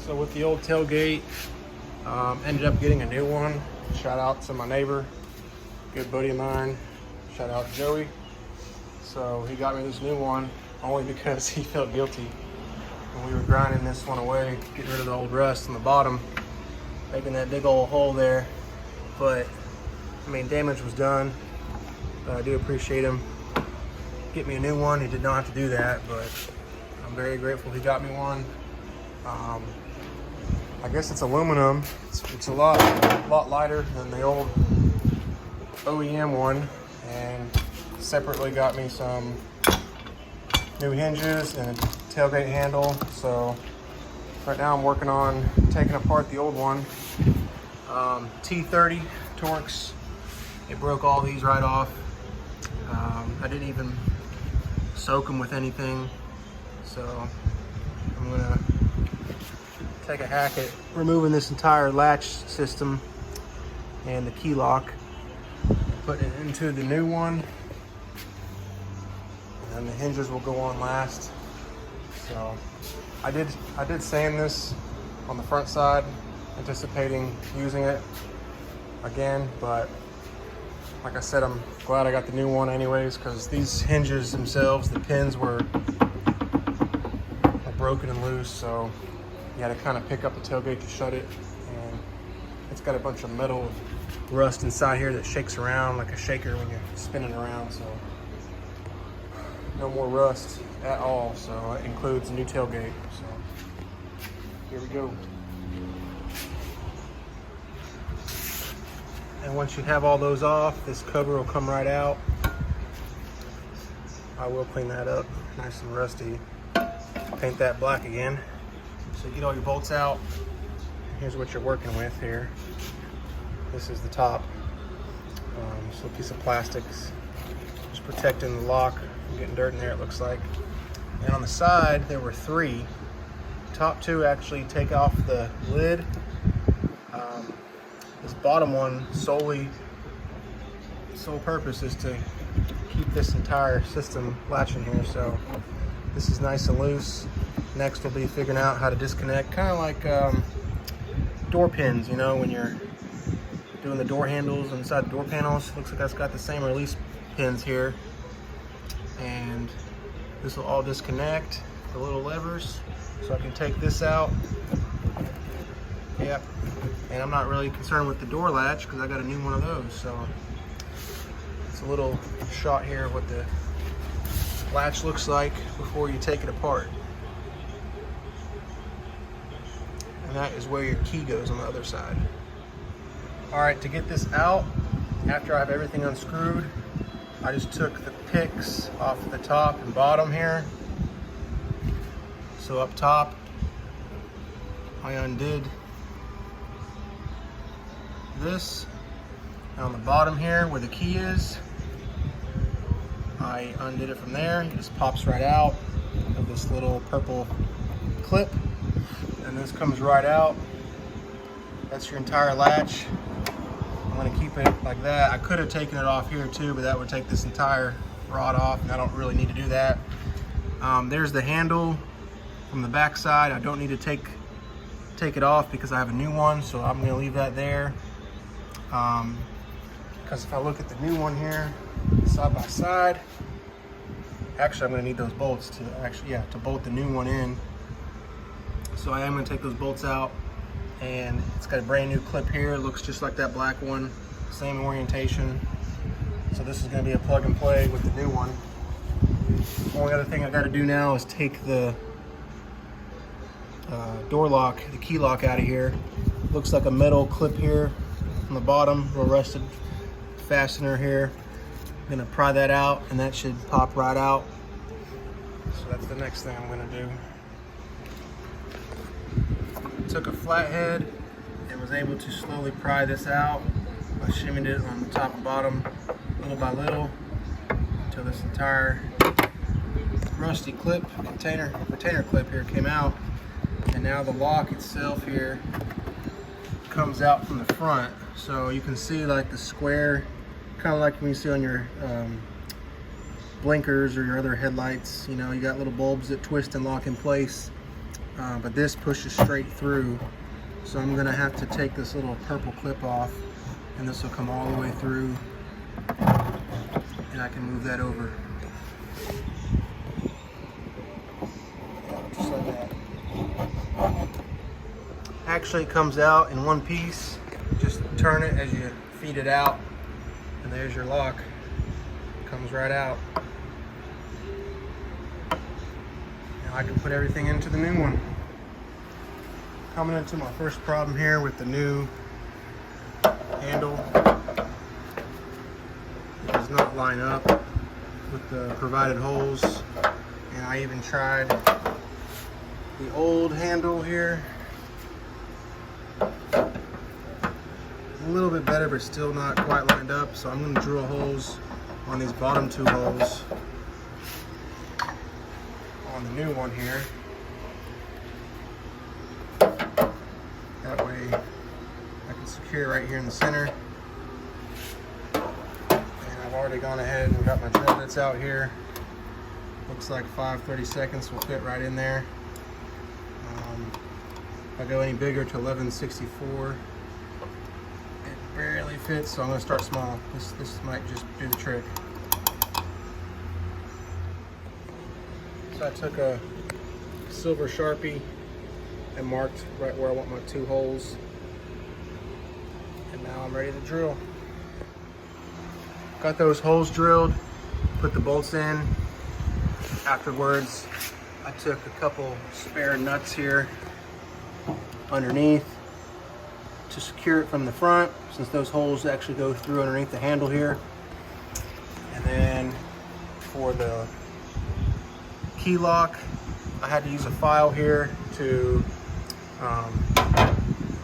So with the old tailgate, ended up getting a new one. Shout out to my neighbor, good buddy of mine. Shout out Joey. So he got me this new one only because he felt guilty when we were grinding this one away, getting rid of the old rust on the bottom, making that big old hole there. But I mean, damage was done. I do appreciate him getting me a new one. He did not have to do that, but I'm very grateful he got me one. I guess it's aluminum. It's a lot lighter than the old OEM one, and separately got me some new hinges and a tailgate handle. So right now I'm working on taking apart the old one. T30 Torx. It broke all these right off. I didn't even soak them with anything. So I'm gonna take a hack at removing this entire latch system and the key lock, putting it into the new one, and the hinges will go on last. So I did sand this on the front side, anticipating using it again, but like I said, I'm glad I got the new one anyways, because these hinges themselves, the pins were broken and loose, so you had to kind of pick up the tailgate to shut it, and it's got a bunch of metal rust inside here that shakes around like a shaker when you're spinning around. So no more rust at all, so it includes a new tailgate. So here we go. And once you have all those off, this cover will come right out. I will clean that up, nice and rusty. Paint that black again. So you get all your bolts out. Here's what you're working with here. This is the top. Just a piece of plastics, just protecting the lock from getting dirt in there, it looks like. And on the side, there were three. Top two actually take off the lid. This bottom one sole purpose is to keep this entire system latching here. So this is nice and loose. Next we'll be figuring out how to disconnect, kind of like door pins, you know, when you're doing the door handles inside the door panels. Looks like that's got the same release pins here. And this will all disconnect, the little levers, so I can take this out. Yep. And I'm not really concerned with the door latch because I got a new one of those. So it's a little shot here of what the latch looks like before you take it apart. And that is where your key goes on the other side. All right, to get this out, after I have everything unscrewed, I just took the picks off the top and bottom here. So up top, I undid this. And on the bottom here where the key is, I undid it from there. It just pops right out of this little purple clip, and this comes right out. That's your entire latch. I'm gonna keep it like that. I could have taken it off here too, but that would take this entire rod off, and I don't really need to do that. There's the handle from the back side. I don't need to take it off because I have a new one, so I'm gonna leave that there. Because if I look at the new one here, side by side, actually I'm gonna need those bolts to bolt the new one in. So I am gonna take those bolts out, and it's got a brand new clip here. It looks just like that black one, same orientation. So this is gonna be a plug and play with the new one. Only other thing I gotta do now is take the door lock, the key lock out of here. Looks like a metal clip here on the bottom, real rusted fastener here. I'm gonna pry that out, and that should pop right out. So that's the next thing I'm gonna do. Took a flathead and was able to slowly pry this out. I shimmied it on the top and bottom little by little until this entire rusty clip, container clip here came out. And now the lock itself here comes out from the front. So you can see like the square, kind of like when you see on your blinkers or your other headlights. You know, you got little bulbs that twist and lock in place. but this pushes straight through. So I'm gonna have to take this little purple clip off, and this will come all the way through, and I can move that over. Just like that. Actually comes out in one piece. Just turn it as you feed it out, and there's your lock. Comes right out. Now I can put everything into the new one. Coming into my first problem here with the new handle. It does not line up with the provided holes, and I even tried the old handle here. A little bit better, but still not quite lined up, so I'm going to drill holes on these bottom two holes on the new one here. That way I can secure it right here in the center. And I've already gone ahead and got my drill bits out here. Looks like 5/32 will fit right in there. If I go any bigger to 11/64, it barely fits, so I'm going to start small. This might just do the trick. So I took a silver Sharpie and marked right where I want my two holes. And now I'm ready to drill. Got those holes drilled, put the bolts in. Afterwards, I took a couple spare nuts here underneath to secure it from the front, since those holes actually go through underneath the handle here. And then for the key lock, I had to use a file here to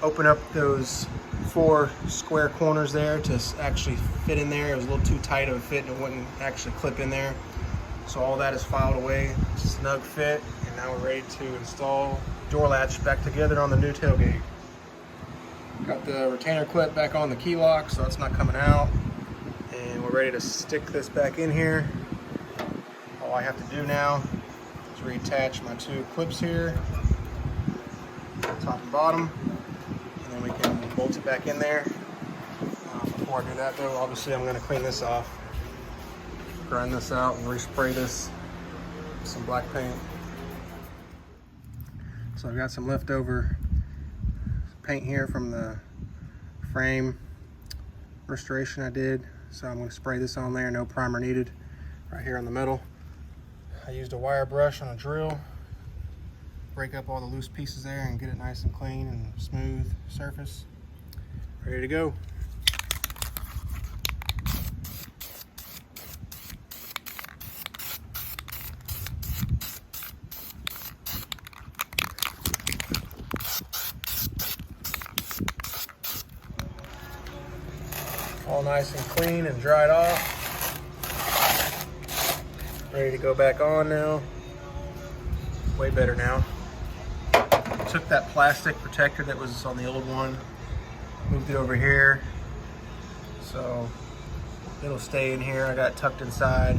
open up those 4 square corners there to actually fit in there. It was a little too tight of a fit and it wouldn't actually clip in there. So all that is filed away, snug fit, and now we're ready to install door latch back together on the new tailgate. Got the retainer clip back on the key lock, so it's not coming out. And we're ready to stick this back in here. All I have to do now is reattach my 2 clips here, top and bottom, and then we can bolt it back in there. Before I do that though, obviously I'm going to clean this off, grind this out, and respray this with some black paint. So I've got some leftover paint here from the frame restoration I did. So I'm going to spray this on there, no primer needed, right here on the middle. I used a wire brush on a drill, break up all the loose pieces there and get it nice and clean and smooth surface. Ready to go. All nice and clean and dried off. Ready to go back on now. Way better now. Took that plastic protector that was on the old one, moved it over here, so it'll stay in here. I got it tucked inside.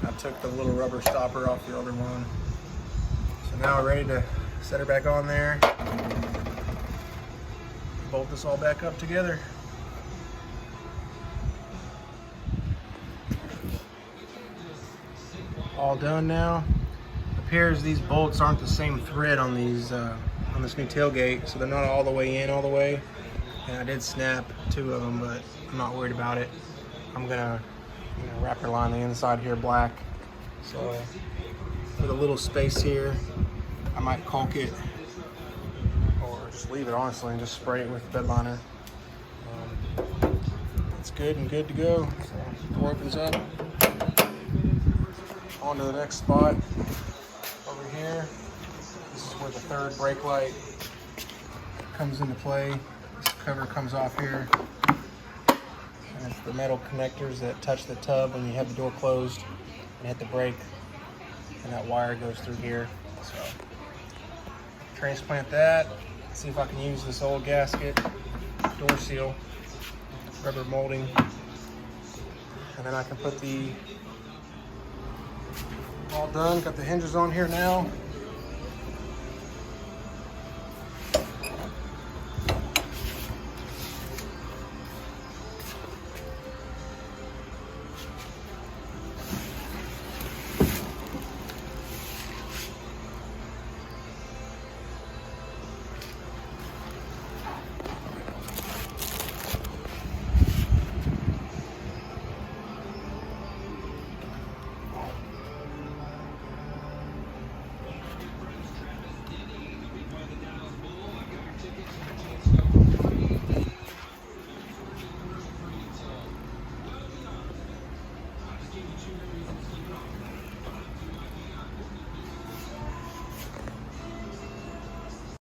I took the little rubber stopper off the other one. So now we're ready to set her back on there. Bolt this all back up together. All done now. Appears these bolts aren't the same thread on these on this new tailgate, so they're not all the way in all the way. And I did snap 2 of them, but I'm not worried about it. I'm gonna wrapper line the inside here black. So for the little space here, I might caulk it or just leave it honestly and just spray it with bed liner. It's good and good to go. So door opens up. On to the next spot over here. This is where the 3rd brake light comes into play. This cover comes off here, and it's the metal connectors that touch the tub when you have the door closed and hit the brake, and that wire goes through here. So transplant that, see if I can use this old gasket, door seal, rubber molding, and then I can put the all done. Got the hinges on here now.